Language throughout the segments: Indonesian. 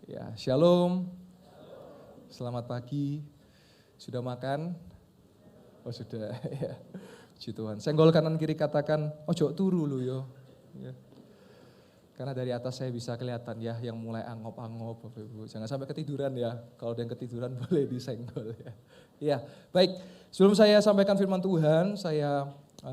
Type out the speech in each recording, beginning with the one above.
Ya, shalom. Selamat pagi. Sudah makan? Oh sudah, ya. Puji Tuhan. Senggol kanan kiri katakan, ojo turu lu yo. Ya. Karena dari atas saya bisa kelihatan ya, yang mulai angop-angop, Bapak Ibu. Jangan sampai ketiduran ya. Kalau ada yang ketiduran boleh disenggol ya. Ya, baik. Sebelum saya sampaikan firman Tuhan, saya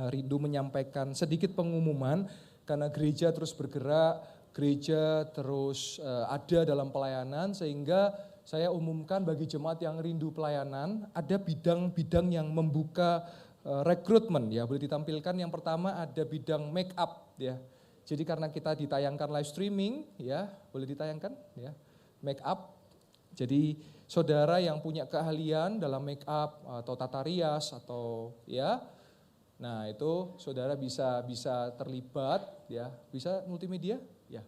rindu menyampaikan sedikit pengumuman karena gereja terus bergerak, gereja terus ada dalam pelayanan, sehingga saya umumkan bagi jemaat yang rindu pelayanan, ada bidang-bidang yang membuka rekrutmen ya, boleh ditampilkan. Yang pertama ada bidang make up ya. Jadi karena kita ditayangkan live streaming ya, boleh ditayangkan ya, make up. Jadi saudara yang punya keahlian dalam make up atau tata rias atau ya, nah itu saudara bisa terlibat ya, bisa multimedia ya.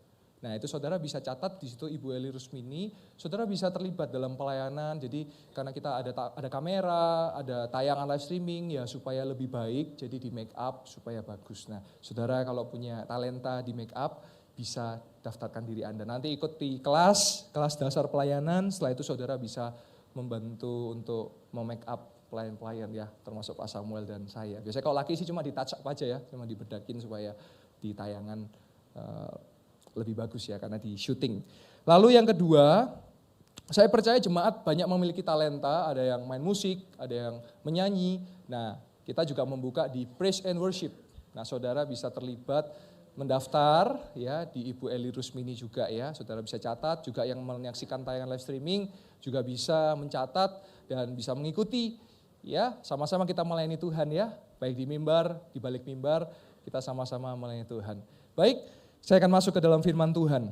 Nah itu saudara bisa catat di situ Ibu Eli Rusmini, saudara bisa terlibat dalam pelayanan. Jadi karena kita ada kamera, ada tayangan live streaming ya, supaya lebih baik, jadi di make up supaya bagus. Nah saudara kalau punya talenta di make up bisa daftarkan diri Anda. Nanti ikut di kelas dasar pelayanan, setelah itu saudara bisa membantu untuk memake up pelayan-pelayan ya, termasuk Pak Samuel dan saya. Biasanya kalau laki sih cuma di touch up aja ya, cuma dibedakin supaya di tayangan lebih bagus ya, karena di syuting. Lalu yang kedua, saya percaya jemaat banyak memiliki talenta, ada yang main musik, ada yang menyanyi. Nah, kita juga membuka di Praise and Worship. Nah, saudara bisa terlibat, mendaftar ya di Ibu Eli Rusmini juga ya. Saudara bisa catat, juga yang menyaksikan tayangan live streaming juga bisa mencatat dan bisa mengikuti ya. Sama-sama kita melayani Tuhan ya, baik di mimbar, di balik mimbar, kita sama-sama melayani Tuhan. Baik, saya akan masuk ke dalam firman Tuhan.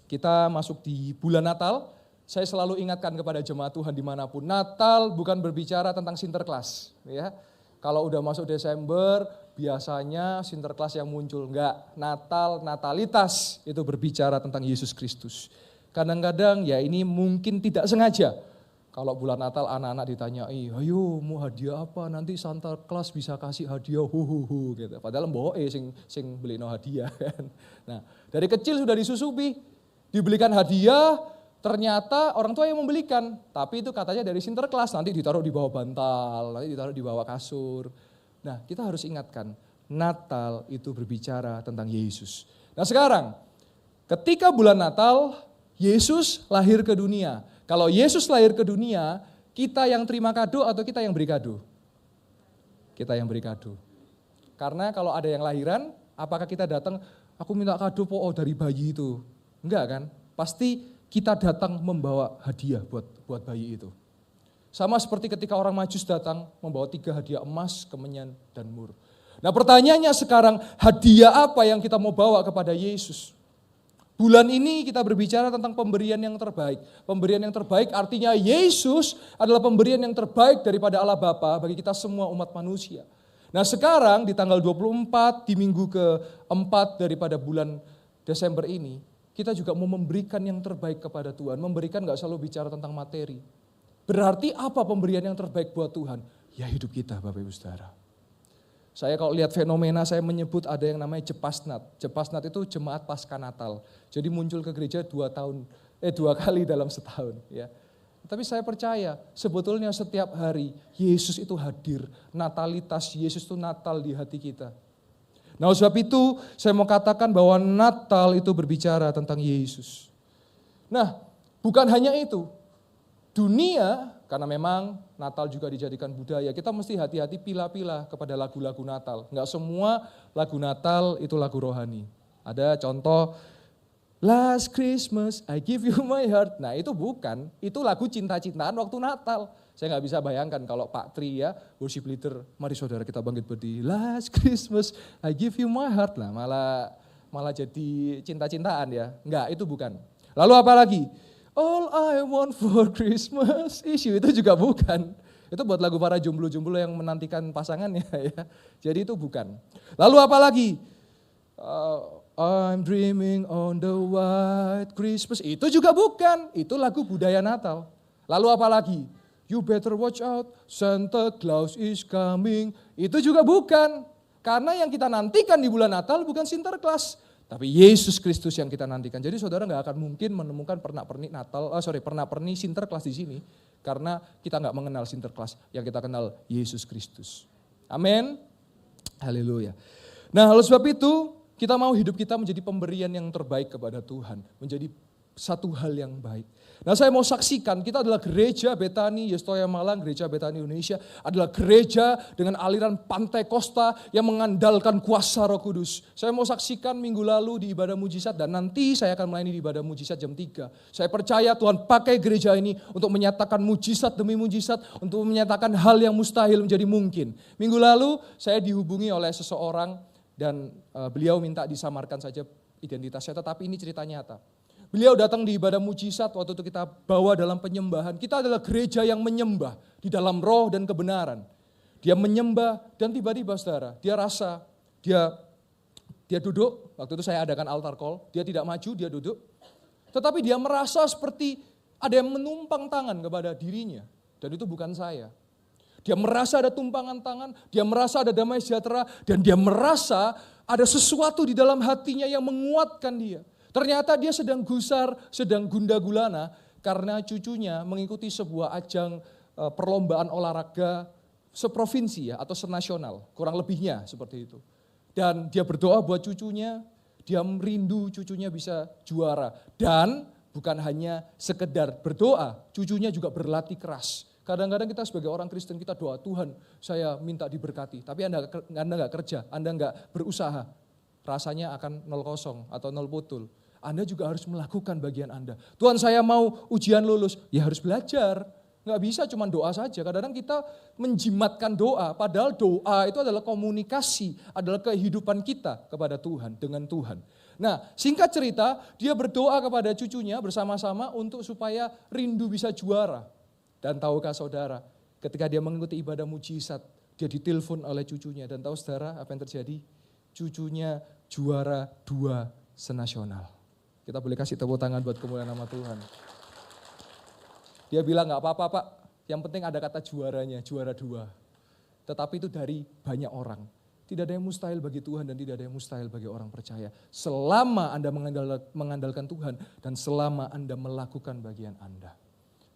Kita masuk di bulan Natal. Saya selalu ingatkan kepada jemaat Tuhan dimanapun, Natal bukan berbicara tentang Sinterklas. Ya. Kalau udah masuk Desember, biasanya Sinterklas yang muncul. Enggak, Natal, Natalitas itu berbicara tentang Yesus Kristus. Kadang-kadang ya ini mungkin tidak sengaja. Kalau bulan Natal anak-anak ditanyai, ayo mau hadiah apa, nanti Santa Claus bisa kasih hadiah, gitu. Padahal mboke sing beli no hadiah kan. Nah dari kecil sudah disusupi, dibelikan hadiah, ternyata orang tua yang membelikan. Tapi itu katanya dari Sinterklas, nanti ditaruh di bawah bantal, nanti ditaruh di bawah kasur. Nah kita harus ingatkan, Natal itu berbicara tentang Yesus. Nah sekarang, ketika bulan Natal, Yesus lahir ke dunia. Kalau Yesus lahir ke dunia, kita yang terima kado atau kita yang beri kado? Kita yang beri kado. Karena kalau ada yang lahiran, apakah kita datang, aku minta kado dari bayi itu? Enggak kan? Pasti kita datang membawa hadiah buat bayi itu. Sama seperti ketika orang Majus datang membawa 3 hadiah emas, kemenyan, dan mur. Nah pertanyaannya sekarang, hadiah apa yang kita mau bawa kepada Yesus? Bulan ini kita berbicara tentang pemberian yang terbaik. Pemberian yang terbaik artinya Yesus adalah pemberian yang terbaik daripada Allah Bapa bagi kita semua umat manusia. Nah sekarang di tanggal 24 di minggu ke-4 daripada bulan Desember ini, kita juga mau memberikan yang terbaik kepada Tuhan. Memberikan gak selalu bicara tentang materi. Berarti apa pemberian yang terbaik buat Tuhan? Ya hidup kita Bapak Ibu Saudara. Saya kalau lihat fenomena, saya menyebut ada yang namanya Jepasnat. Jepasnat itu jemaat pasca Natal. Jadi muncul ke gereja 2 kali dalam setahun. Ya. Tapi saya percaya sebetulnya setiap hari Yesus itu hadir. Natalitas Yesus itu Natal di hati kita. Nah sebab itu saya mau katakan bahwa Natal itu berbicara tentang Yesus. Nah bukan hanya itu. Dunia, karena memang Natal juga dijadikan budaya, kita mesti hati-hati pilah-pilah kepada lagu-lagu Natal. Enggak semua lagu Natal itu lagu rohani. Ada contoh, Last Christmas I give you my heart. Nah itu bukan, itu lagu cinta-cintaan waktu Natal. Saya nggak bisa bayangkan kalau Pak Tri ya, worship leader, mari saudara kita bangkit berdiri. Last Christmas I give you my heart. Lah malah jadi cinta-cintaan ya. Enggak, itu bukan. Lalu apa lagi? All I want for Christmas is you, itu juga bukan. Itu buat lagu para jomblo-jomblo yang menantikan pasangannya ya. Jadi itu bukan. Lalu apa lagi? I'm dreaming on the white Christmas, itu juga bukan. Itu lagu budaya Natal. Lalu apa lagi? You better watch out, Santa Claus is coming. Itu juga bukan. Karena yang kita nantikan di bulan Natal bukan Sinterklas, Tapi Yesus Kristus yang kita nantikan. Jadi saudara nggak akan mungkin menemukan pernak-pernik Sinterklas di sini. Karena kita nggak mengenal Sinterklas, yang kita kenal Yesus Kristus. Amin. Haleluya. Nah, oleh sebab itu kita mau hidup kita menjadi pemberian yang terbaik kepada Tuhan. Menjadi satu hal yang baik. Nah, saya mau saksikan, kita adalah gereja Betani Yestoya Malang, gereja Betani Indonesia adalah gereja dengan aliran Pantai Kosta yang mengandalkan kuasa Roh Kudus. Saya mau saksikan minggu lalu di ibadah mujizat dan nanti saya akan melayani di ibadah mujizat jam 3. Saya percaya Tuhan pakai gereja ini untuk menyatakan mujizat demi mujizat, untuk menyatakan hal yang mustahil menjadi mungkin. Minggu lalu saya dihubungi oleh seseorang dan beliau minta disamarkan saja identitasnya, tetapi ini cerita nyata. Beliau datang di ibadah mujizat waktu itu kita bawa dalam penyembahan. Kita adalah gereja yang menyembah di dalam roh dan kebenaran. Dia menyembah dan tiba-tiba saudara, dia rasa, dia duduk, waktu itu saya adakan altar call, dia tidak maju, dia duduk. Tetapi dia merasa seperti ada yang menumpang tangan kepada dirinya. Dan itu bukan saya. Dia merasa ada tumpangan tangan, dia merasa ada damai sejahtera, dan dia merasa ada sesuatu di dalam hatinya yang menguatkan dia. Ternyata dia sedang gusar, sedang gundah gulana karena cucunya mengikuti sebuah ajang perlombaan olahraga seprovinsi ya atau senasional, kurang lebihnya seperti itu. Dan dia berdoa buat cucunya, dia merindu cucunya bisa juara. Dan bukan hanya sekedar berdoa, cucunya juga berlatih keras. Kadang-kadang kita sebagai orang Kristen kita doa, Tuhan saya minta diberkati, tapi Anda nggak kerja, Anda nggak berusaha, rasanya akan 0-0 atau 0 putul. Anda juga harus melakukan bagian Anda. Tuhan saya mau ujian lulus, ya harus belajar. Nggak bisa cuma doa saja. Kadang-kadang kita menjimatkan doa, padahal doa itu adalah komunikasi, adalah kehidupan kita kepada Tuhan, dengan Tuhan. Nah, singkat cerita, dia berdoa kepada cucunya bersama-sama untuk supaya rindu bisa juara. Dan tahukah saudara, ketika dia mengikuti ibadah mujizat, dia ditelepon oleh cucunya. Dan tahu saudara apa yang terjadi? Cucunya juara 2 senasional. Kita boleh kasih tepuk tangan buat kemuliaan nama Tuhan. Dia bilang gak apa-apa Pak, yang penting ada kata juaranya, juara 2. Tetapi itu dari banyak orang. Tidak ada yang mustahil bagi Tuhan dan tidak ada yang mustahil bagi orang percaya. Selama Anda mengandalkan Tuhan dan selama Anda melakukan bagian Anda.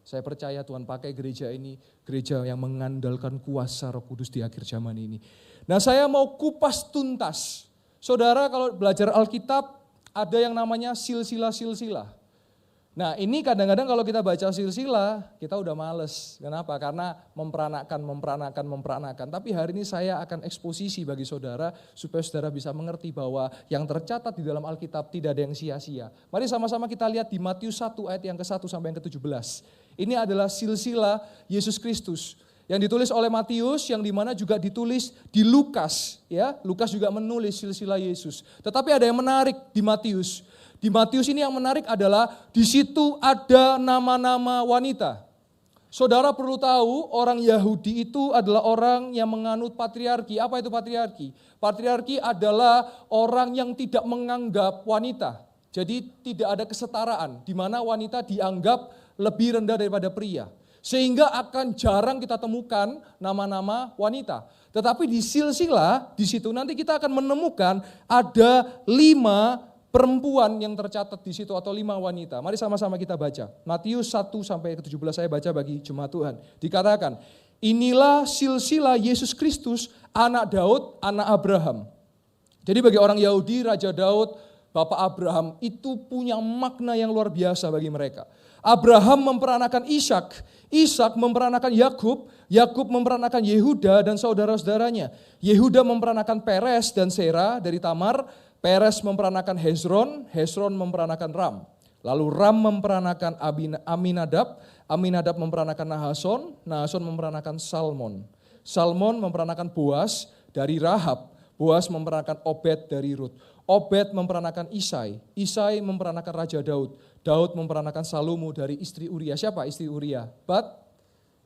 Saya percaya Tuhan pakai gereja ini, gereja yang mengandalkan kuasa Roh Kudus di akhir zaman ini. Nah, saya mau kupas tuntas. Saudara kalau belajar Alkitab, ada yang namanya silsilah-silsilah. Nah ini kadang-kadang kalau kita baca silsilah, kita udah males. Kenapa? Karena memperanakan. Tapi hari ini saya akan eksposisi bagi saudara, supaya saudara bisa mengerti bahwa yang tercatat di dalam Alkitab tidak ada yang sia-sia. Mari sama-sama kita lihat di Matius 1 ayat yang ke-1 sampai yang ke-17. Ini adalah silsilah Yesus Kristus. Yang ditulis oleh Matius, yang dimana juga ditulis di Lukas. Ya, Lukas juga menulis silsilah Yesus. Tetapi ada yang menarik di Matius. Di Matius ini yang menarik adalah di situ ada nama-nama wanita. Saudara perlu tahu orang Yahudi itu adalah orang yang menganut patriarki. Apa itu patriarki? Patriarki adalah orang yang tidak menganggap wanita. Jadi tidak ada kesetaraan di mana wanita dianggap lebih rendah daripada pria. Sehingga akan jarang kita temukan nama-nama wanita. Tetapi di silsilah, di situ nanti kita akan menemukan ada 5 perempuan yang tercatat di situ atau 5 wanita. Mari sama-sama kita baca. Matius 1 sampai ke 17 saya baca bagi jemaat Tuhan. Dikatakan, inilah silsilah Yesus Kristus, anak Daud, anak Abraham. Jadi bagi orang Yahudi, Raja Daud, Bapak Abraham itu punya makna yang luar biasa bagi mereka. Abraham memperanakan Ishak, Ishak memperanakan Yakub, Yakub memperanakan Yehuda dan saudara-saudaranya. Yehuda memperanakan Peres dan Sera dari Tamar, Peres memperanakan Hezron, Hezron memperanakan Ram. Lalu Ram memperanakan Aminadab, Aminadab memperanakan Nahason, Nahason memperanakan Salmon. Salmon memperanakan Boas dari Rahab, Boas memperanakan Obed dari Rut. Obed memperanakan Isai, Isai memperanakan Raja Daud, Daud memperanakan Salomo dari istri Uria. Siapa istri Uria?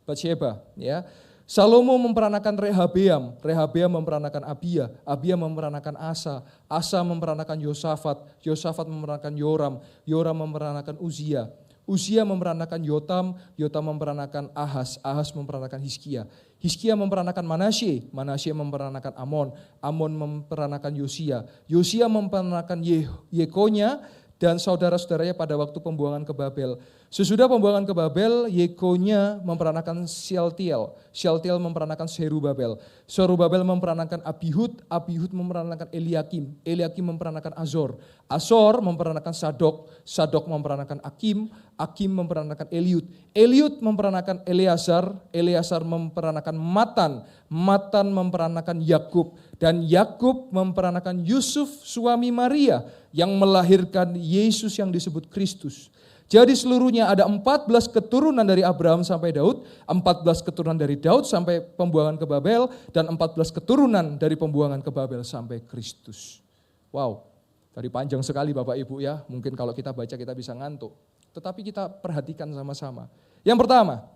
Batsheba, ya. Salomo memperanakan Rehabeam, Rehabeam memperanakan Abia, Abia memperanakan Asa, Asa memperanakan Yosafat, Yosafat memperanakan Yoram, Yoram memperanakan Uzia, Uzia memperanakan Yotam, Yotam memperanakan Ahaz, Ahaz memperanakan Hizkia, Hizkia memperanakan Manasye, Manasye memperanakan Amon, Amon memperanakan Yosia, Yosia memperanakan Yekonya dan saudara-saudaranya pada waktu pembuangan ke Babel. Sesudah pembuangan ke Babel, Yekonya memperanakan Shealtiel, Shealtiel memperanakan Zerubabel, Zerubabel memperanakan Abihud, Abihud memperanakan Eliakim, Eliakim memperanakan Azor, Azor memperanakan Sadok, Sadok memperanakan Akim, Akim memperanakan Eliud, Eliud memperanakan Eleazar, Eleazar memperanakan Matan, Matan memperanakan Yakub, dan Yakub memperanakan Yusuf suami Maria yang melahirkan Yesus yang disebut Kristus. Jadi seluruhnya ada 14 keturunan dari Abraham sampai Daud, 14 keturunan dari Daud sampai pembuangan ke Babel, dan 14 keturunan dari pembuangan ke Babel sampai Kristus. Wow, tadi panjang sekali Bapak Ibu ya, mungkin kalau kita baca kita bisa ngantuk. Tetapi kita perhatikan sama-sama. Yang pertama,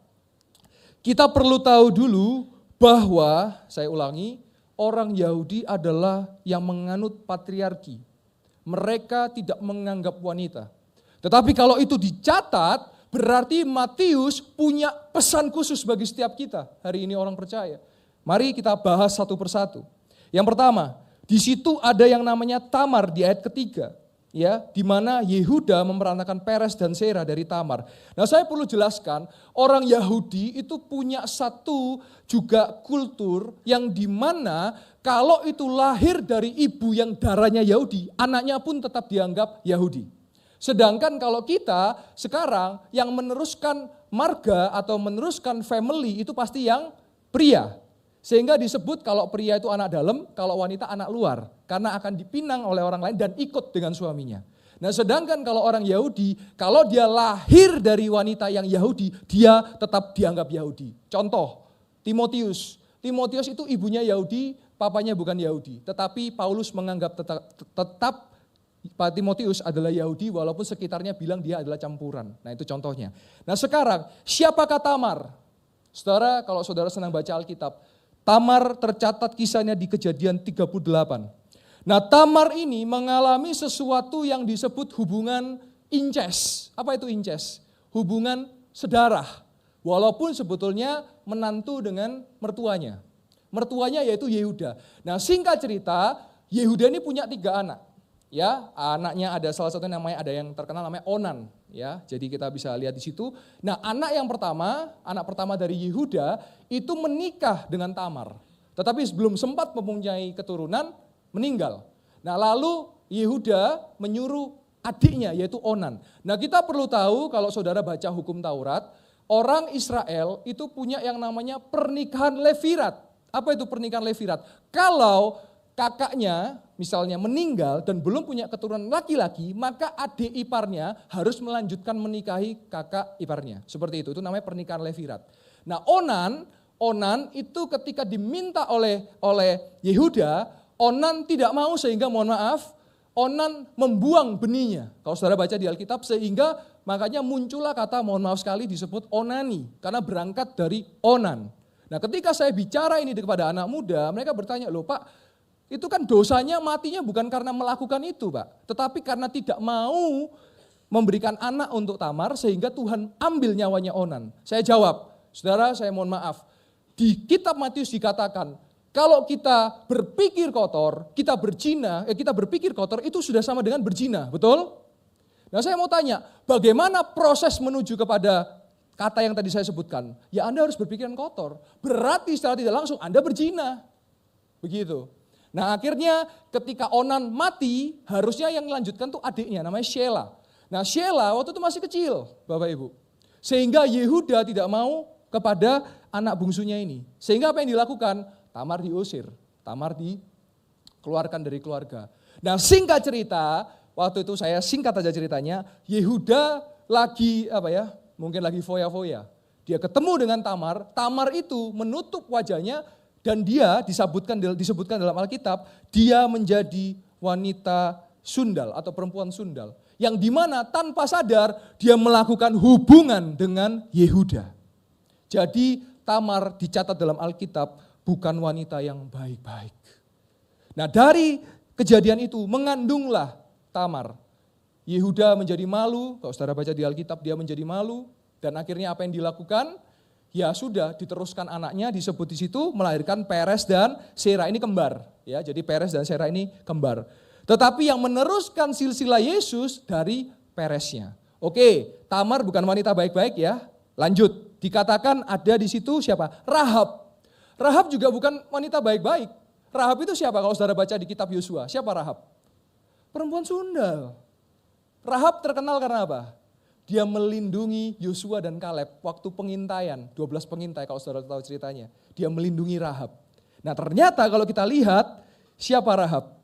kita perlu tahu dulu bahwa, saya ulangi, orang Yahudi adalah yang menganut patriarki. Mereka tidak menganggap wanita. Tetapi kalau itu dicatat, berarti Matius punya pesan khusus bagi setiap kita. Hari ini orang percaya. Mari kita bahas satu persatu. Yang pertama, di situ ada yang namanya Tamar di ayat ketiga. Ya, di mana Yehuda memperanakan Peres dan Serah dari Tamar. Nah, saya perlu jelaskan, orang Yahudi itu punya satu juga kultur yang di mana kalau itu lahir dari ibu yang darahnya Yahudi, anaknya pun tetap dianggap Yahudi. Sedangkan kalau kita sekarang yang meneruskan marga atau meneruskan family itu pasti yang pria. Sehingga disebut kalau pria itu anak dalam, kalau wanita anak luar. Karena akan dipinang oleh orang lain dan ikut dengan suaminya. Nah sedangkan kalau orang Yahudi, kalau dia lahir dari wanita yang Yahudi, dia tetap dianggap Yahudi. Contoh, Timotius. Timotius itu ibunya Yahudi, papanya bukan Yahudi. Tetapi Paulus menganggap tetap Pak Timotius adalah Yahudi walaupun sekitarnya bilang dia adalah campuran. Nah itu contohnya. Nah sekarang siapakah Tamar? Saudara, kalau saudara senang baca Alkitab, Tamar tercatat kisahnya di Kejadian 38. Nah Tamar ini mengalami sesuatu yang disebut hubungan incest. Apa itu incest? Hubungan sedarah. Walaupun sebetulnya menantu dengan mertuanya. Mertuanya yaitu Yehuda. Nah singkat cerita, Yehuda ini punya 3 anak. Ya, anaknya ada salah satu namanya, ada yang terkenal namanya Onan, ya. Jadi kita bisa lihat di situ. Nah, anak pertama dari Yehuda itu menikah dengan Tamar. Tetapi sebelum sempat mempunyai keturunan, meninggal. Nah, lalu Yehuda menyuruh adiknya yaitu Onan. Nah, kita perlu tahu kalau saudara baca hukum Taurat, orang Israel itu punya yang namanya pernikahan levirat. Apa itu pernikahan levirat? Kalau kakaknya misalnya meninggal dan belum punya keturunan laki-laki, maka adik iparnya harus melanjutkan menikahi kakak iparnya. Seperti itu namanya pernikahan levirat. Nah Onan itu ketika diminta oleh Yehuda, Onan tidak mau sehingga mohon maaf, Onan membuang benihnya. Kalau saudara baca di Alkitab sehingga makanya muncullah kata mohon maaf sekali disebut onani, karena berangkat dari Onan. Nah ketika saya bicara ini kepada anak muda, mereka bertanya, loh Pak, itu kan dosanya matinya bukan karena melakukan itu Pak, tetapi karena tidak mau memberikan anak untuk Tamar sehingga Tuhan ambil nyawanya Onan. Saya jawab, saudara saya mohon maaf, di kitab Matius dikatakan, kalau kita berpikir kotor, kita berpikir kotor itu sudah sama dengan berzina, betul? Nah saya mau tanya, bagaimana proses menuju kepada kata yang tadi saya sebutkan? Ya Anda harus berpikiran kotor, berarti secara tidak langsung Anda berzina, begitu. Nah akhirnya ketika Onan mati, harusnya yang melanjutkan tuh adiknya namanya Shelah. Nah Shelah waktu itu masih kecil Bapak Ibu. Sehingga Yehuda tidak mau kepada anak bungsunya ini. Sehingga apa yang dilakukan? Tamar diusir, Tamar dikeluarkan dari keluarga. Nah singkat cerita, waktu itu saya singkat aja ceritanya, Yehuda lagi mungkin lagi foya-foya. Dia ketemu dengan Tamar, Tamar itu menutup wajahnya, dan dia disebutkan dalam Alkitab, dia menjadi wanita sundal atau perempuan sundal. Yang dimana tanpa sadar dia melakukan hubungan dengan Yehuda. Jadi Tamar dicatat dalam Alkitab bukan wanita yang baik-baik. Nah dari kejadian itu mengandunglah Tamar Yehuda menjadi malu, kalau saudara baca di Alkitab dia menjadi malu, dan akhirnya apa yang dilakukan? Ya sudah, diteruskan anaknya, disebut di situ melahirkan Peres dan Sera, ini kembar. Ya, jadi Peres dan Sera ini kembar. Tetapi yang meneruskan silsilah Yesus dari Peresnya. Oke, Tamar bukan wanita baik-baik ya. Lanjut, dikatakan ada di situ siapa? Rahab. Rahab juga bukan wanita baik-baik. Rahab itu siapa kalau saudara baca di kitab Yosua? Siapa Rahab? Perempuan sundal. Rahab terkenal karena apa? Dia melindungi Yosua dan Kaleb waktu pengintaian, 12 pengintai kalau saudara tahu ceritanya. Dia melindungi Rahab. Nah ternyata kalau kita lihat siapa Rahab?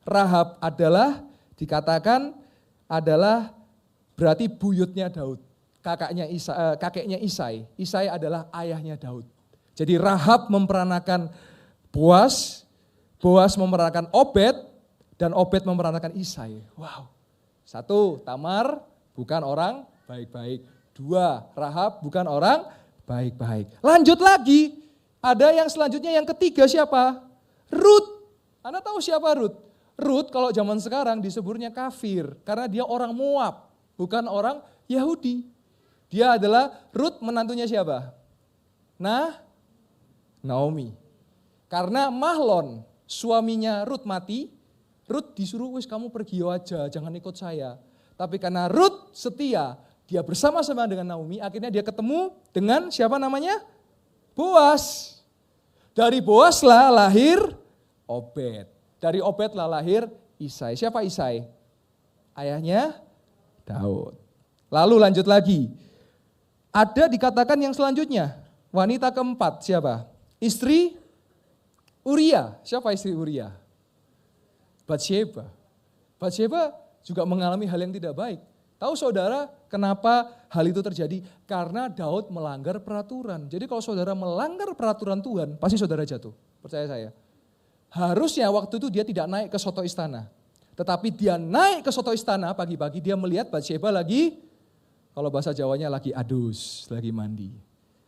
Rahab adalah dikatakan adalah berarti buyutnya Daud. Kakeknya Isai. Isai adalah ayahnya Daud. Jadi Rahab memperanakan Boas, Boas memperanakan Obed, dan Obed memperanakan Isai. Wow. 1, Tamar bukan orang baik-baik. 2, Rahab bukan orang baik-baik. Lanjut lagi, ada yang selanjutnya yang ketiga siapa? Rut. Anda tahu siapa Rut? Rut kalau zaman sekarang disebutnya kafir karena dia orang Moab, bukan orang Yahudi. Dia adalah Rut menantunya siapa? Naomi. Karena Mahlon suaminya Rut mati, Rut disuruh, wis kamu pergi aja, jangan ikut saya. Tapi karena Rut setia, dia bersama-sama dengan Naomi, akhirnya dia ketemu dengan siapa namanya? Boas. Dari Boas lah lahir Obed. Dari Obed lah lahir Isai. Siapa Isai? Ayahnya Daud. Lalu lanjut lagi. Ada dikatakan yang selanjutnya. Wanita keempat siapa? Istri Uria. Siapa istri Uria? Batsheba. Batsheba juga mengalami hal yang tidak baik. Tahu saudara kenapa hal itu terjadi? Karena Daud melanggar peraturan. Jadi kalau saudara melanggar peraturan Tuhan, pasti saudara jatuh. Percaya saya. Harusnya waktu itu dia tidak naik ke soto istana. Tetapi dia naik ke soto istana pagi-pagi, dia melihat Batsheba lagi, kalau bahasa Jawanya lagi adus, lagi mandi.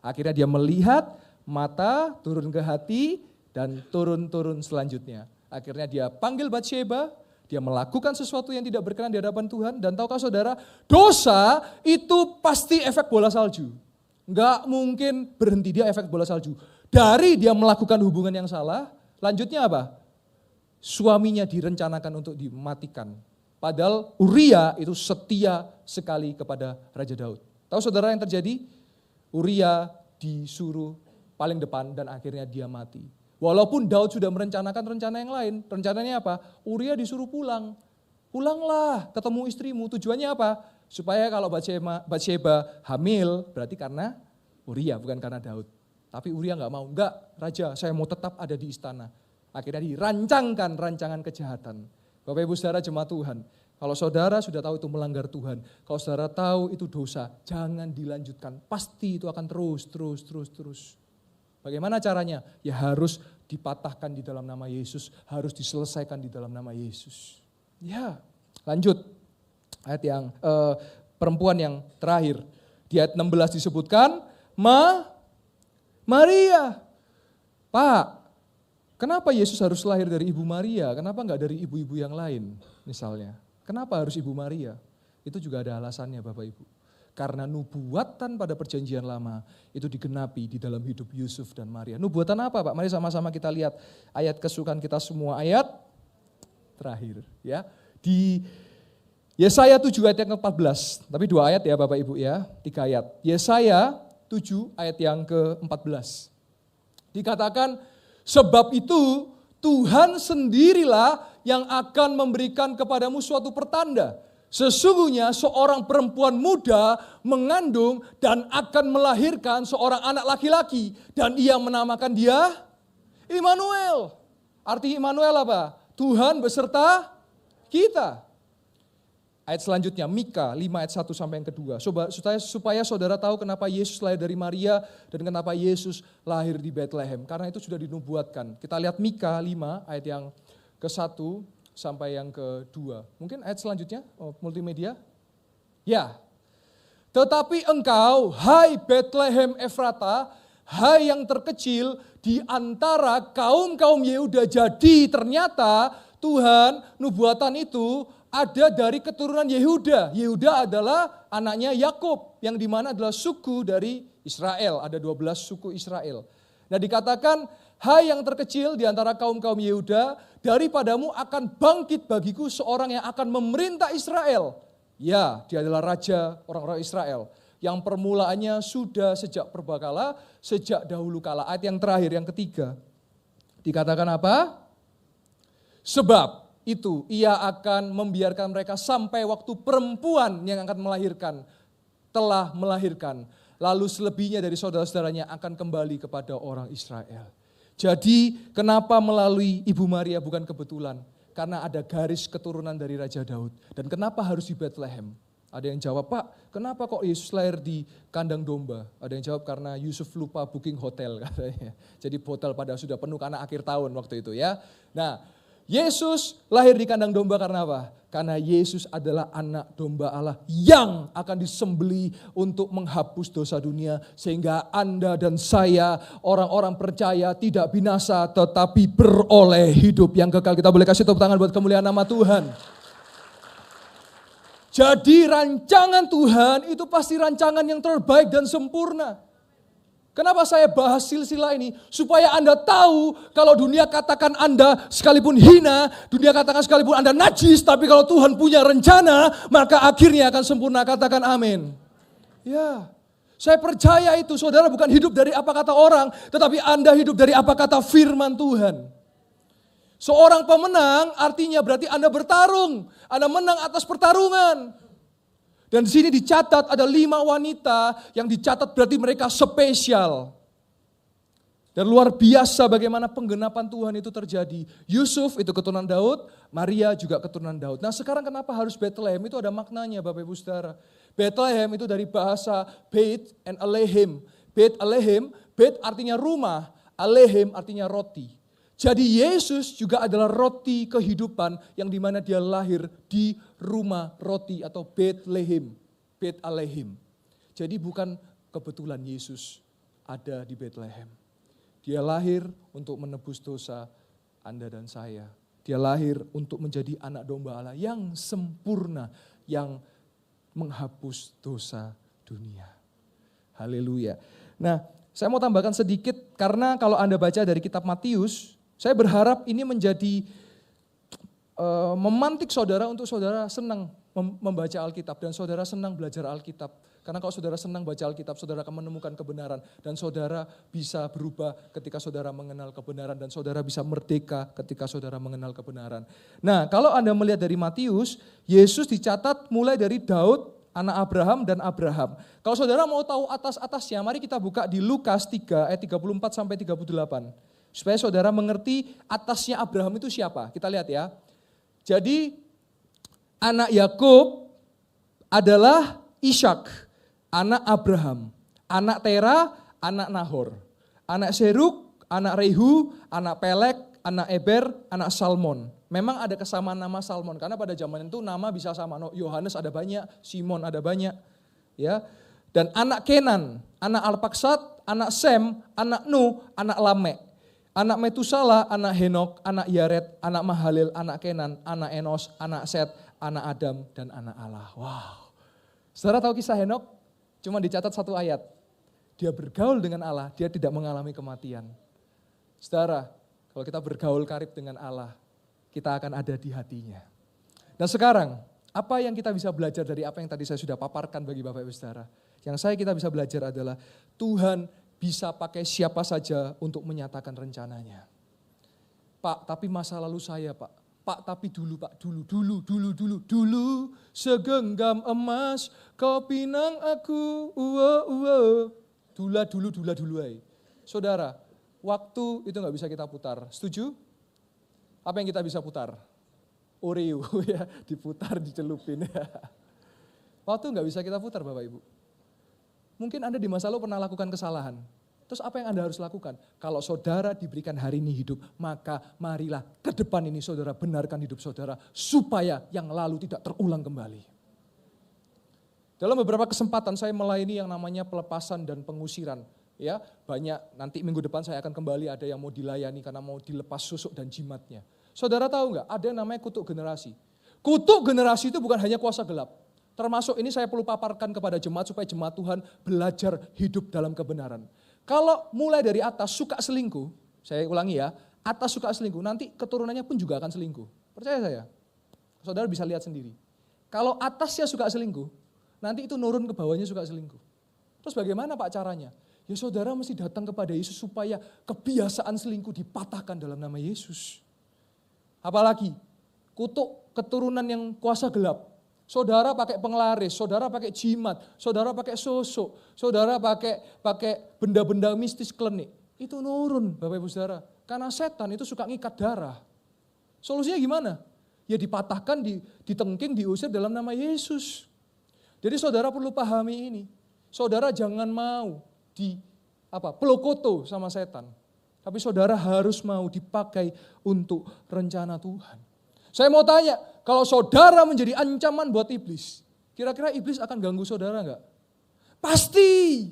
Akhirnya dia melihat mata turun ke hati dan turun-turun selanjutnya. Akhirnya dia panggil Batsheba, dia melakukan sesuatu yang tidak berkenan di hadapan Tuhan. Dan tahukah saudara, dosa itu pasti efek bola salju. Enggak mungkin berhenti, dia efek bola salju. Dari dia melakukan hubungan yang salah, lanjutnya apa? Suaminya direncanakan untuk dimatikan. Padahal Uria itu setia sekali kepada Raja Daud. Tahu saudara yang terjadi? Uria disuruh paling depan dan akhirnya dia mati. Walaupun Daud sudah merencanakan rencana yang lain. Rencananya apa? Uria disuruh pulang. Pulanglah, ketemu istrimu. Tujuannya apa? Supaya kalau Batsheba hamil, berarti karena Uria, bukan karena Daud. Tapi Uria nggak mau. Enggak, Raja, saya mau tetap ada di istana. Akhirnya dirancangkan rancangan kejahatan. Bapak Ibu saudara jemaat Tuhan, kalau saudara sudah tahu itu melanggar Tuhan, kalau saudara tahu itu dosa, jangan dilanjutkan. Pasti itu akan terus. Bagaimana caranya? Ya harus dipatahkan di dalam nama Yesus, harus diselesaikan di dalam nama Yesus. Ya, lanjut. Ayat yang perempuan yang terakhir. Di ayat 16 disebutkan, Maria. Pak, kenapa Yesus harus lahir dari Ibu Maria? Kenapa enggak dari ibu-ibu yang lain misalnya? Kenapa harus Ibu Maria? Itu juga ada alasannya Bapak Ibu. Karena nubuatan pada perjanjian lama itu digenapi di dalam hidup Yusuf dan Maria. Nubuatan apa Pak? Mari sama-sama kita lihat ayat kesukaan kita semua. Ayat terakhir ya. Di Yesaya 7 ayat yang ke-14. Tapi 2 ayat ya Bapak Ibu ya. 3 ayat. Yesaya 7 ayat yang ke-14. Dikatakan, sebab itu Tuhan sendirilah yang akan memberikan kepadamu suatu pertanda. Sesungguhnya seorang perempuan muda mengandung dan akan melahirkan seorang anak laki-laki. Dan ia menamakan dia Immanuel. Arti Immanuel apa? Tuhan beserta kita. Ayat selanjutnya, Mika 5 ayat 1 sampai yang kedua. Supaya saudara tahu kenapa Yesus lahir dari Maria dan kenapa Yesus lahir di Bethlehem. Karena itu sudah dinubuatkan. Kita lihat Mika 5 ayat yang ke-1 sampai yang ke-2. Mungkin ayat selanjutnya, multimedia. Ya, tetapi engkau, hai Bethlehem Efrata, hai yang terkecil di antara kaum-kaum Yehuda. Jadi ternyata Tuhan nubuatan itu ada dari keturunan Yehuda. Yehuda adalah anaknya Yakub, yang dimana adalah suku dari Israel. Ada 12 suku Israel. Nah dikatakan, hai yang terkecil di antara kaum-kaum Yehuda, daripadamu akan bangkit bagiku seorang yang akan memerintah Israel. Ya, dia adalah raja orang-orang Israel. Yang permulaannya sudah sejak perbakala, sejak dahulu kala. Ayat yang terakhir, yang ketiga. Dikatakan apa? Sebab itu ia akan membiarkan mereka sampai waktu perempuan yang akan melahirkan, telah melahirkan. Lalu selebihnya dari saudara-saudaranya akan kembali kepada orang Israel. Jadi kenapa melalui Ibu Maria bukan kebetulan? Karena ada garis keturunan dari Raja Daud. Dan kenapa harus di Bethlehem? Ada yang jawab, Pak, kenapa kok Yesus lahir di kandang domba? Ada yang jawab karena Yusuf lupa booking hotel katanya. Jadi hotel pada sudah penuh karena akhir tahun waktu itu ya. Nah, Yesus lahir di kandang domba karena apa? Karena Yesus adalah anak domba Allah yang akan disembelih untuk menghapus dosa dunia. Sehingga Anda dan saya, orang-orang percaya tidak binasa tetapi beroleh hidup yang kekal. Kita boleh kasih tepuk tangan buat kemuliaan nama Tuhan. Jadi rancangan Tuhan itu pasti rancangan yang terbaik dan sempurna. Kenapa saya bahas silsilah ini? Supaya Anda tahu kalau dunia katakan Anda sekalipun hina, dunia katakan sekalipun Anda najis, tapi kalau Tuhan punya rencana, maka akhirnya akan sempurna. Katakan amin. Ya, saya percaya itu. Saudara bukan hidup dari apa kata orang, tetapi Anda hidup dari apa kata firman Tuhan. Seorang pemenang artinya berarti Anda bertarung. Anda menang atas pertarungan. Dan di sini dicatat ada 5 wanita yang dicatat berarti mereka spesial. Dan luar biasa bagaimana penggenapan Tuhan itu terjadi. Yusuf itu keturunan Daud, Maria juga keturunan Daud. Nah sekarang kenapa harus Bethlehem? Itu ada maknanya Bapak Ibu Saudara. Bethlehem itu dari bahasa Beit and Alehim. Beit Alehim, Beit artinya rumah, Alehim artinya roti. Jadi Yesus juga adalah roti kehidupan yang dimana dia lahir di rumah roti atau Bethlehem, Beit Alehim. Jadi bukan kebetulan Yesus ada di Bethlehem. Dia lahir untuk menebus dosa Anda dan saya. Dia lahir untuk menjadi anak domba Allah yang sempurna, yang menghapus dosa dunia. Haleluya. Nah, saya mau tambahkan sedikit karena kalau Anda baca dari kitab Matius, saya berharap ini menjadi memantik saudara untuk saudara senang membaca Alkitab dan saudara senang belajar Alkitab. Karena kalau saudara senang baca Alkitab, saudara akan menemukan kebenaran dan saudara bisa berubah ketika saudara mengenal kebenaran dan saudara bisa merdeka ketika saudara mengenal kebenaran. Nah, kalau Anda melihat dari Matius, Yesus dicatat mulai dari Daud, anak Abraham dan Abraham. Kalau saudara mau tahu atas-atasnya, mari kita buka di Lukas 3 ayat 34 sampai 38. Supaya saudara mengerti atasnya Abraham itu siapa. Kita lihat ya. Jadi anak Yakub adalah Ishak, anak Abraham, anak Tera, anak Nahor, anak Seruk, anak Rehu, anak Pelek, anak Eber, anak Salmon. Memang ada kesamaan nama Salmon karena pada zaman itu nama bisa sama. Yohanes ada banyak, Simon ada banyak, ya. Dan anak Kenan, anak Arpaksad, anak Sem, anak Nuh, anak Lamek. Anak Metusala, anak Henok, anak Yared, anak Mahalil, anak Kenan, anak Enos, anak Set, anak Adam, dan anak Allah. Wow. Saudara tahu kisah Henok? Cuma dicatat 1 ayat. Dia bergaul dengan Allah, dia tidak mengalami kematian. Saudara, kalau kita bergaul karib dengan Allah, kita akan ada di hatinya. Nah sekarang, apa yang kita bisa belajar dari apa yang tadi saya sudah paparkan bagi Bapak Ibu Saudara? Yang kita bisa belajar adalah Tuhan bisa pakai siapa saja untuk menyatakan rencananya. Pak, tapi masa lalu saya Pak. Pak, tapi dulu Pak, dulu. Segenggam emas, kau pinang aku, dulu. Saudara, waktu itu gak bisa kita putar. Setuju? Apa yang kita bisa putar? Oreo ya, diputar, dicelupin. Waktu gak bisa kita putar Bapak Ibu. Mungkin Anda di masa lalu pernah lakukan kesalahan. Terus apa yang Anda harus lakukan? Kalau saudara diberikan hari ini hidup, maka marilah ke depan ini saudara benarkan hidup saudara supaya yang lalu tidak terulang kembali. Dalam beberapa kesempatan saya melayani yang namanya pelepasan dan pengusiran. Ya, banyak nanti minggu depan saya akan kembali ada yang mau dilayani karena mau dilepas susuk dan jimatnya. Saudara tahu nggak? Ada yang namanya kutuk generasi. Kutuk generasi itu bukan hanya kuasa gelap. Termasuk ini saya perlu paparkan kepada jemaat supaya jemaat Tuhan belajar hidup dalam kebenaran. Kalau mulai dari atas suka selingkuh, saya ulangi ya, atas suka selingkuh, nanti keturunannya pun juga akan selingkuh. Percaya saya? Saudara bisa lihat sendiri. Kalau atasnya suka selingkuh, nanti itu nurun ke bawahnya suka selingkuh. Terus bagaimana Pak caranya? Ya saudara mesti datang kepada Yesus supaya kebiasaan selingkuh dipatahkan dalam nama Yesus. Apalagi kutuk keturunan yang kuasa gelap. Saudara pakai penglaris, saudara pakai jimat, saudara pakai sosok, saudara pakai benda-benda mistis klinik. Itu nurun Bapak Ibu Saudara. Karena setan itu suka ngikat darah. Solusinya gimana? Ya dipatahkan, ditengking, diusir dalam nama Yesus. Jadi saudara perlu pahami ini. Saudara jangan mau pelokoto sama setan. Tapi saudara harus mau dipakai untuk rencana Tuhan. Saya mau tanya, kalau saudara menjadi ancaman buat iblis, kira-kira iblis akan ganggu saudara enggak? Pasti.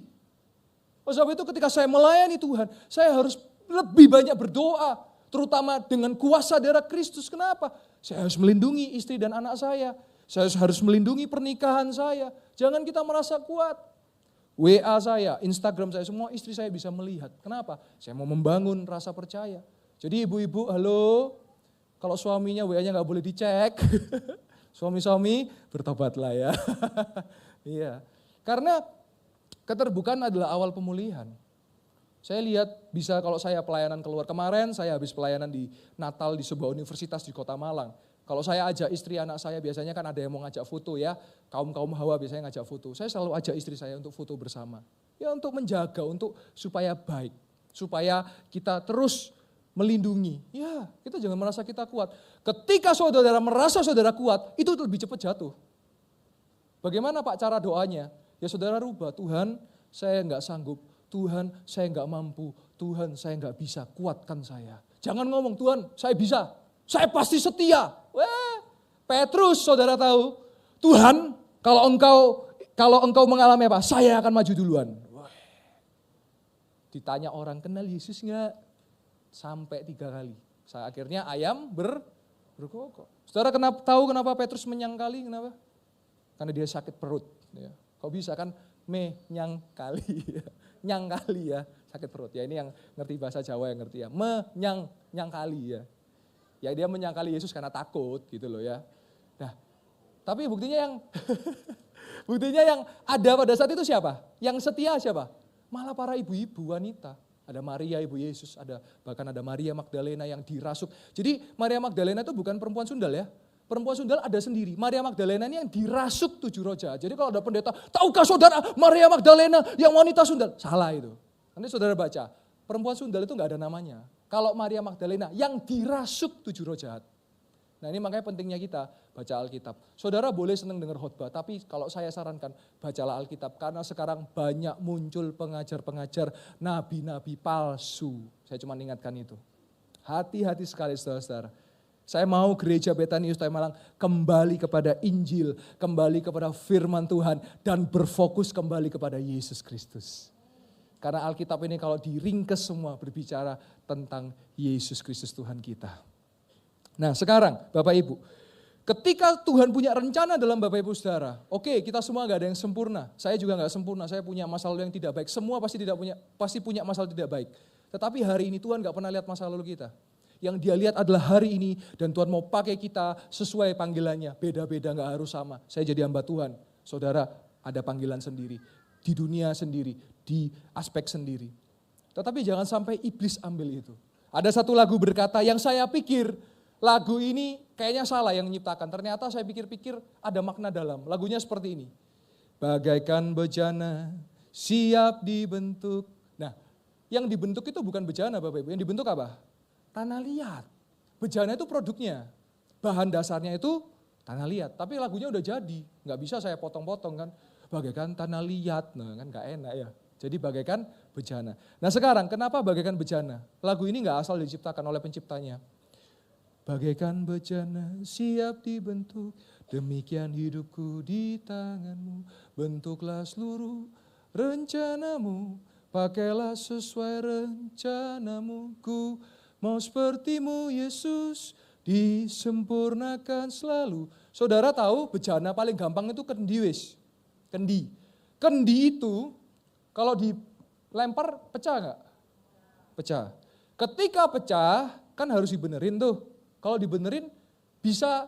Oleh sebab itu ketika saya melayani Tuhan, saya harus lebih banyak berdoa. Terutama dengan kuasa darah Kristus. Kenapa? Saya harus melindungi istri dan anak saya. Saya harus melindungi pernikahan saya. Jangan kita merasa kuat. WA saya, Instagram saya, semua istri saya bisa melihat. Kenapa? Saya mau membangun rasa percaya. Jadi ibu-ibu, halo. Kalau suaminya WA-nya nggak boleh dicek, suami-suami bertobatlah ya. Iya, karena keterbukaan adalah awal pemulihan. Saya lihat bisa kalau saya pelayanan keluar kemarin, saya habis pelayanan di Natal di sebuah universitas di Kota Malang. Kalau saya ajak istri anak saya biasanya kan ada yang mau ngajak foto ya, kaum Hawa biasanya ngajak foto. Saya selalu ajak istri saya untuk foto bersama, ya untuk menjaga, untuk supaya baik, supaya kita terus melindungi. Ya, kita jangan merasa kita kuat. Ketika saudara merasa saudara kuat, itu lebih cepat jatuh. Bagaimana Pak cara doanya? Ya saudara rubah, Tuhan saya enggak sanggup, Tuhan saya enggak mampu, Tuhan saya enggak bisa, kuatkan saya. Jangan ngomong, Tuhan saya bisa, saya pasti setia. Petrus saudara tahu, Tuhan kalau engkau mengalami apa, saya akan maju duluan. Ditanya orang, kenal Yesus enggak? Sampai 3 kali. Akhirnya ayam berkokok. Saudara tahu kenapa Petrus menyangkali? Kenapa? Karena dia sakit perut. Ya. Kok bisa kan menyangkali? Nyangkali ya, sakit perut. Ya ini yang ngerti bahasa Jawa yang ngerti ya. Menyangkali ya. Ya dia menyangkali Yesus karena takut gitu loh ya. Nah, tapi buktinya yang ada pada saat itu siapa? Yang setia siapa? Malah para ibu-ibu wanita. Ada Maria ibu Yesus, bahkan ada Maria Magdalena yang dirasuk. Jadi Maria Magdalena itu bukan perempuan sundal ya. Perempuan sundal ada sendiri. Maria Magdalena ini yang dirasuk 7 roh jahat. Jadi kalau ada pendeta, tahukah saudara Maria Magdalena yang wanita sundal? Salah itu. Nanti saudara baca, perempuan sundal itu enggak ada namanya. Kalau Maria Magdalena yang dirasuk 7 roh jahat. Nah ini makanya pentingnya kita baca Alkitab. Saudara boleh senang dengar khotbah, tapi kalau saya sarankan bacalah Alkitab. Karena sekarang banyak muncul pengajar-pengajar, nabi-nabi palsu. Saya cuma ingatkan itu. Hati-hati sekali saudara-saudara. Saya mau gereja Betani Ustai Malang kembali kepada Injil, kembali kepada firman Tuhan, dan berfokus kembali kepada Yesus Kristus. Karena Alkitab ini kalau diringkes semua berbicara tentang Yesus Kristus Tuhan kita. Nah sekarang Bapak Ibu, ketika Tuhan punya rencana dalam Bapak Ibu Saudara, oke kita semua gak ada yang sempurna, saya juga gak sempurna, saya punya masa lalu yang tidak baik, semua pasti punya masa lalu tidak baik. Tetapi hari ini Tuhan gak pernah lihat masa lalu kita. Yang dia lihat adalah hari ini dan Tuhan mau pakai kita sesuai panggilannya, beda-beda gak harus sama. Saya jadi hamba Tuhan, saudara ada panggilan sendiri, di dunia sendiri, di aspek sendiri. Tetapi jangan sampai iblis ambil itu. Ada satu lagu berkata yang saya pikir, lagu ini kayaknya salah yang menciptakan. Ternyata saya pikir-pikir ada makna dalam. Lagunya seperti ini. Bagaikan bejana siap dibentuk. Nah, yang dibentuk itu bukan bejana Bapak Ibu. Yang dibentuk apa? Tanah liat. Bejana itu produknya. Bahan dasarnya itu tanah liat. Tapi lagunya udah jadi. Nggak bisa saya potong-potong kan. Bagaikan tanah liat. Nah kan nggak enak ya. Jadi bagaikan bejana. Nah sekarang kenapa bagaikan bejana? Lagu ini nggak asal diciptakan oleh penciptanya. Bagaikan bejana siap dibentuk, demikian hidupku di tanganmu. Bentuklah seluruh rencanamu, pakailah sesuai rencanamu. Ku mau sepertimu Yesus, disempurnakan selalu Saudara tahu bejana paling gampang itu kendi wis. Kendi. Kendi itu kalau dilempar pecah nggak? Pecah. Ketika pecah kan harus dibenerin tuh. Kalau dibenerin bisa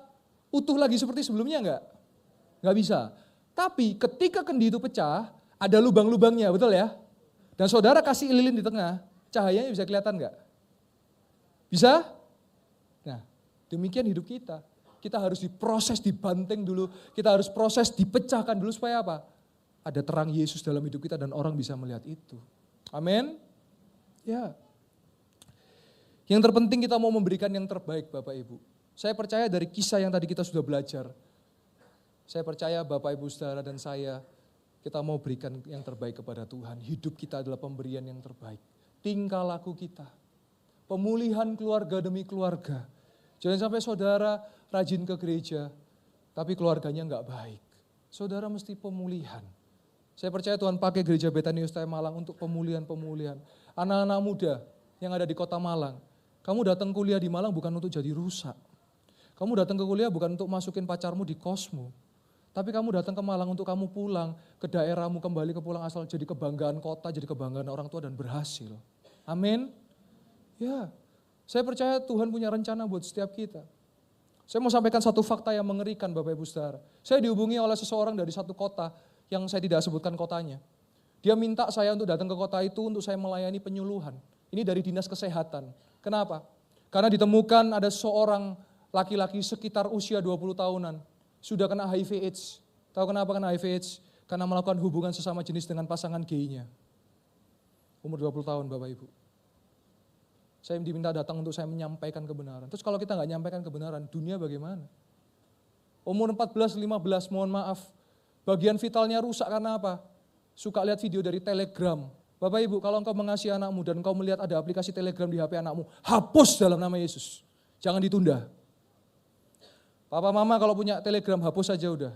utuh lagi seperti sebelumnya nggak? Nggak bisa. Tapi ketika kendi itu pecah, ada lubang-lubangnya, betul ya? Dan saudara kasih lilin di tengah, cahayanya bisa kelihatan nggak? Bisa? Nah, demikian hidup kita. Kita harus diproses, dibanting dulu. Kita harus proses, dipecahkan dulu supaya apa? Ada terang Yesus dalam hidup kita dan orang bisa melihat itu. Amin? Ya. Yang terpenting kita mau memberikan yang terbaik Bapak Ibu. Saya percaya dari kisah yang tadi kita sudah belajar. Saya percaya Bapak Ibu Saudara dan saya, kita mau berikan yang terbaik kepada Tuhan. Hidup kita adalah pemberian yang terbaik. Tingkah laku kita. Pemulihan keluarga demi keluarga. Jangan sampai saudara rajin ke gereja, tapi keluarganya enggak baik. Saudara mesti pemulihan. Saya percaya Tuhan pakai gereja Betani Ustaya Malang untuk pemulihan-pemulihan. Anak-anak muda yang ada di kota Malang, kamu datang kuliah di Malang bukan untuk jadi rusak. Kamu datang ke kuliah bukan untuk masukin pacarmu di kosmu. Tapi kamu datang ke Malang untuk kamu pulang ke daerahmu, kembali ke pulang asal, jadi kebanggaan kota, jadi kebanggaan orang tua dan berhasil. Amin. Ya, saya percaya Tuhan punya rencana buat setiap kita. Saya mau sampaikan satu fakta yang mengerikan Bapak Ibu Saudara. Saya dihubungi oleh seseorang dari satu kota yang saya tidak sebutkan kotanya. Dia minta saya untuk datang ke kota itu untuk saya melayani penyuluhan. Ini dari Dinas Kesehatan. Kenapa? Karena ditemukan ada seorang laki-laki sekitar usia 20 tahunan. Sudah kena HIV AIDS. Tahu kenapa kena HIV AIDS? Karena melakukan hubungan sesama jenis dengan pasangan gay-nya. Umur 20 tahun Bapak Ibu. Saya diminta datang untuk saya menyampaikan kebenaran. Terus kalau kita nggak nyampaikan kebenaran, dunia bagaimana? Umur 14, 15, mohon maaf. Bagian vitalnya rusak karena apa? Suka lihat video dari Telegram. Bapak Ibu, kalau engkau mengasihi anakmu dan engkau melihat ada aplikasi Telegram di HP anakmu, hapus dalam nama Yesus. Jangan ditunda. Papa mama kalau punya Telegram, hapus saja udah.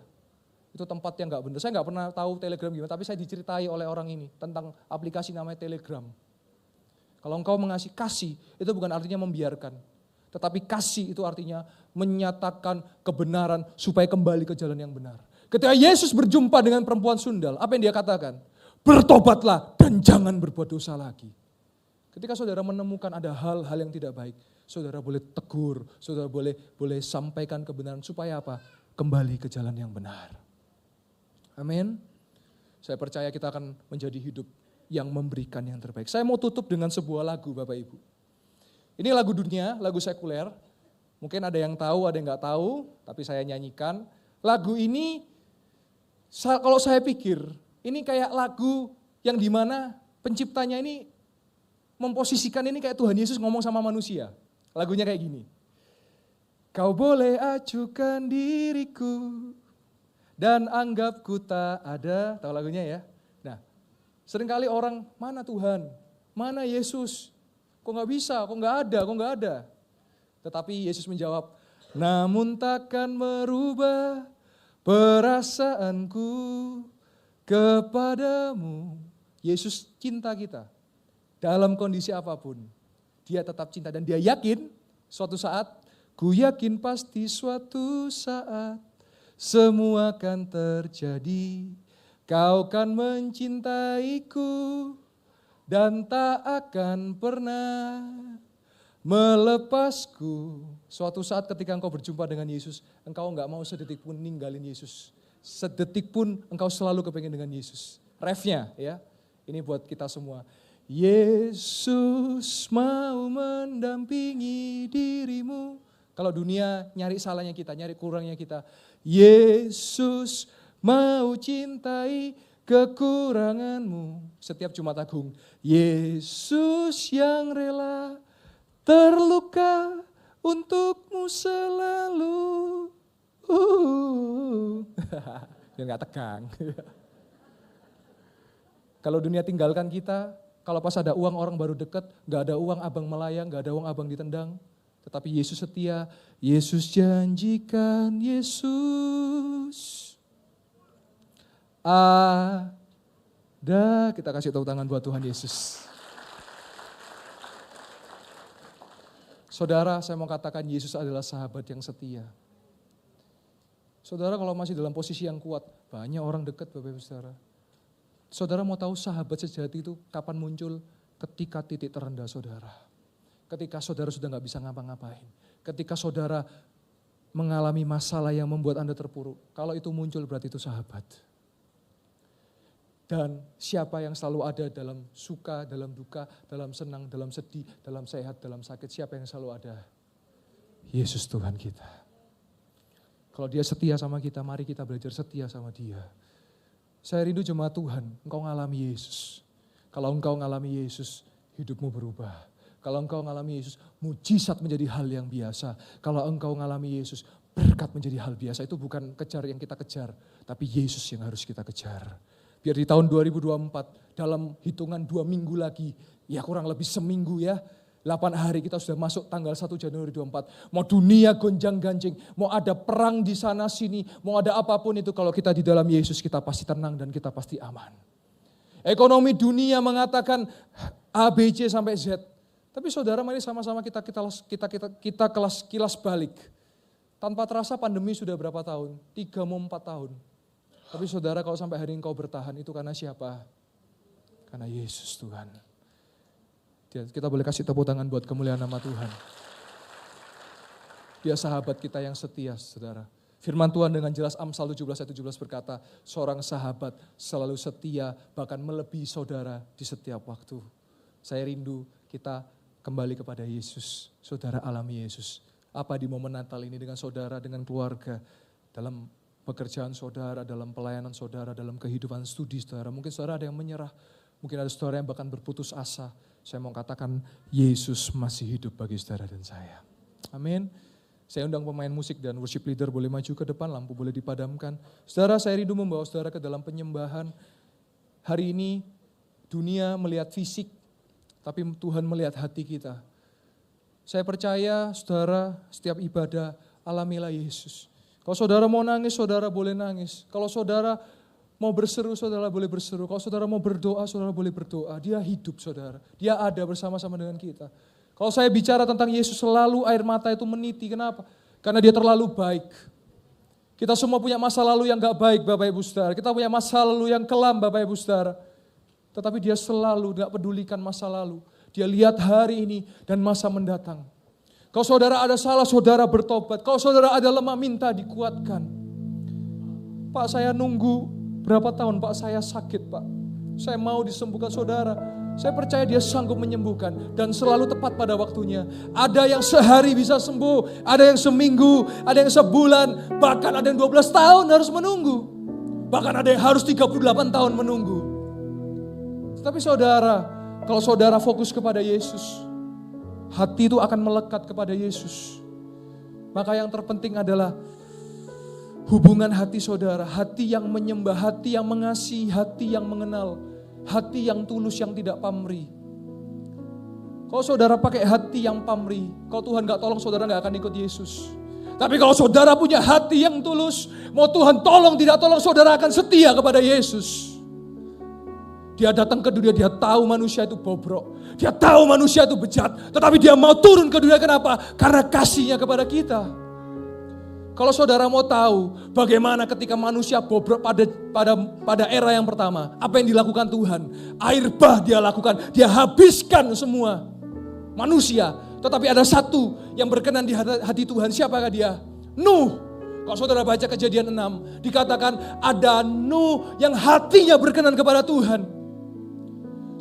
Itu tempat yang nggak benar. Saya nggak pernah tahu Telegram gimana, tapi saya diceritai oleh orang ini tentang aplikasi namanya Telegram. Kalau engkau mengasihi, kasih, itu bukan artinya membiarkan. Tetapi kasih itu artinya menyatakan kebenaran supaya kembali ke jalan yang benar. Ketika Yesus berjumpa dengan perempuan sundal, apa yang dia katakan? Bertobatlah dan jangan berbuat dosa lagi. Ketika saudara menemukan ada hal-hal yang tidak baik, saudara boleh tegur, saudara boleh sampaikan kebenaran supaya apa? Kembali ke jalan yang benar. Amin. Saya percaya kita akan menjadi hidup yang memberikan yang terbaik. Saya mau tutup dengan sebuah lagu Bapak Ibu. Ini lagu dunia, lagu sekuler. Mungkin ada yang tahu, ada yang nggak tahu, tapi saya nyanyikan. Lagu ini, kalau saya pikir, ini kayak lagu yang dimana penciptanya ini memposisikan ini kayak Tuhan Yesus ngomong sama manusia. Lagunya kayak gini. Kau boleh acuhkan diriku dan anggapku tak ada. Tahu lagunya ya? Nah, seringkali orang, mana Tuhan? Mana Yesus? Kok nggak bisa? Kok nggak ada? Kok nggak ada? Tetapi Yesus menjawab, namun takkan merubah perasaanku kepadamu. Yesus cinta kita. Dalam kondisi apapun, dia tetap cinta dan dia yakin suatu saat, ku yakin pasti suatu saat semua akan terjadi. Kau kan mencintaiku dan tak akan pernah melepasku. Suatu saat ketika engkau berjumpa dengan Yesus, engkau enggak mau sedetik pun ninggalin Yesus. Sedetik pun engkau selalu kepengen dengan Yesus. Refnya ya, ini buat kita semua. Yesus mau mendampingi dirimu. Kalau dunia nyari salahnya kita, nyari kurangnya kita. Yesus mau cintai kekuranganmu. Setiap Jumat Agung, Yesus yang rela terluka untukmu selalu. Biar gak tegang. Kalau dunia tinggalkan kita, kalau pas ada uang orang baru dekat, gak ada uang abang melayang, gak ada uang abang ditendang. Tetapi Yesus setia, Yesus janjikan, Yesus ada. Kita kasih tepuk tangan buat Tuhan Yesus. . Saudara, saya mau katakan Yesus adalah sahabat yang setia. Saudara kalau masih dalam posisi yang kuat, banyak orang dekat Bapak Ibu Saudara. Saudara mau tahu sahabat sejati itu kapan muncul? Ketika titik terendah saudara. Ketika saudara sudah gak bisa ngapa-ngapain. Ketika saudara mengalami masalah yang membuat Anda terpuruk. Kalau itu muncul berarti itu sahabat. Dan siapa yang selalu ada dalam suka, dalam duka, dalam senang, dalam sedih, dalam sehat, dalam sakit. Siapa yang selalu ada? Yesus Tuhan kita. Kalau dia setia sama kita, mari kita belajar setia sama dia. Saya rindu jemaat Tuhan, engkau ngalami Yesus. Kalau engkau ngalami Yesus, hidupmu berubah. Kalau engkau ngalami Yesus, mujizat menjadi hal yang biasa. Kalau engkau ngalami Yesus, berkat menjadi hal biasa. Itu bukan kejar yang kita kejar, tapi Yesus yang harus kita kejar. Biar di tahun 2024, dalam hitungan 2 minggu lagi, ya kurang lebih seminggu ya, 8 hari kita sudah masuk tanggal 1 Januari 24. Mau dunia gonjang-ganjing, mau ada perang di sana sini, mau ada apapun itu, kalau kita di dalam Yesus kita pasti tenang dan kita pasti aman. Ekonomi dunia mengatakan A, B, C sampai Z. Tapi saudara, mari sama-sama kita kilas balik. Tanpa terasa pandemi sudah berapa tahun? 3 mau 4 tahun. Tapi saudara, kalau sampai hari ini engkau bertahan, itu karena siapa? Karena Yesus Tuhan. Kita boleh kasih tepuk tangan buat kemuliaan nama Tuhan. Dia sahabat kita yang setia, saudara. Firman Tuhan dengan jelas Amsal 17 ayat 17 berkata, seorang sahabat selalu setia, bahkan melebihi saudara di setiap waktu. Saya rindu kita kembali kepada Yesus. Saudara alami Yesus. Apa di momen Natal ini dengan saudara, dengan keluarga, dalam pekerjaan saudara, dalam pelayanan saudara, dalam kehidupan studi saudara. Mungkin saudara ada yang menyerah, mungkin ada saudara yang bahkan berputus asa. Saya mau katakan Yesus masih hidup bagi saudara dan saya. Amin. Saya undang pemain musik dan worship leader boleh maju ke depan, lampu boleh dipadamkan. Saudara, saya rindu membawa saudara ke dalam penyembahan. Hari ini dunia melihat fisik, tapi Tuhan melihat hati kita. Saya percaya saudara setiap ibadah alamilah Yesus. Kalau saudara mau nangis, saudara boleh nangis. Kalau saudara mau berseru, saudara boleh berseru. Kalau saudara mau berdoa, saudara boleh berdoa. Dia hidup, saudara. Dia ada bersama-sama dengan kita. Kalau saya bicara tentang Yesus, selalu air mata itu meniti. Kenapa? Karena dia terlalu baik. Kita semua punya masa lalu yang gak baik, Bapak Ibu Saudara. Kita punya masa lalu yang kelam, Bapak Ibu Saudara. Tetapi dia selalu gak pedulikan masa lalu. Dia lihat hari ini dan masa mendatang. Kalau saudara ada salah, saudara bertobat. Kalau saudara ada lemah, minta dikuatkan. Pak, saya nunggu berapa tahun, Pak, saya sakit, Pak. Saya mau disembuhkan, saudara. Saya percaya dia sanggup menyembuhkan dan selalu tepat pada waktunya. Ada yang sehari bisa sembuh, ada yang seminggu, ada yang sebulan, bahkan ada yang 12 tahun harus menunggu. Bahkan ada yang harus 38 tahun menunggu. Tetapi saudara, kalau saudara fokus kepada Yesus, hati itu akan melekat kepada Yesus. Maka yang terpenting adalah hubungan hati saudara, hati yang menyembah, hati yang mengasihi, hati yang mengenal. Hati yang tulus yang tidak pamrih. Kalau saudara pakai hati yang pamrih, kalau Tuhan gak tolong saudara gak akan ikut Yesus. Tapi kalau saudara punya hati yang tulus, mau Tuhan tolong tidak tolong saudara akan setia kepada Yesus. Dia datang ke dunia, dia tahu manusia itu bobrok. Dia tahu manusia itu bejat. Tetapi dia mau turun ke dunia, kenapa? Karena kasihnya kepada kita. Kalau saudara mau tahu bagaimana ketika manusia bobrok pada era yang pertama, apa yang dilakukan Tuhan? Air bah dia lakukan, dia habiskan semua manusia. Tetapi ada satu yang berkenan di hati Tuhan, siapakah dia? Nuh. Kalau saudara baca Kejadian 6, dikatakan ada Nuh yang hatinya berkenan kepada Tuhan.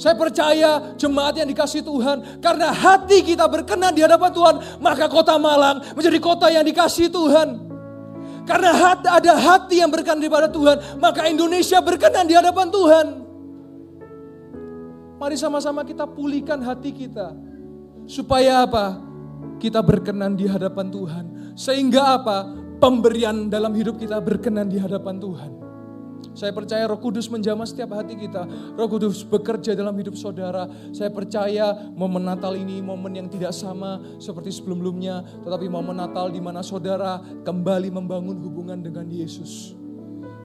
Saya percaya jemaat yang dikasih Tuhan, karena hati kita berkenan di hadapan Tuhan, maka kota Malang menjadi kota yang dikasih Tuhan. Karena ada hati yang berkenan kepada Tuhan, maka Indonesia berkenan di hadapan Tuhan. Mari sama-sama kita pulihkan hati kita. Supaya apa? Kita berkenan di hadapan Tuhan. Sehingga apa? Pemberian dalam hidup kita berkenan di hadapan Tuhan. Saya percaya Roh Kudus menjamah setiap hati kita. Roh Kudus bekerja dalam hidup saudara. Saya percaya momen Natal ini momen yang tidak sama seperti sebelum-sebelumnya. Tetapi momen Natal di mana saudara kembali membangun hubungan dengan Yesus.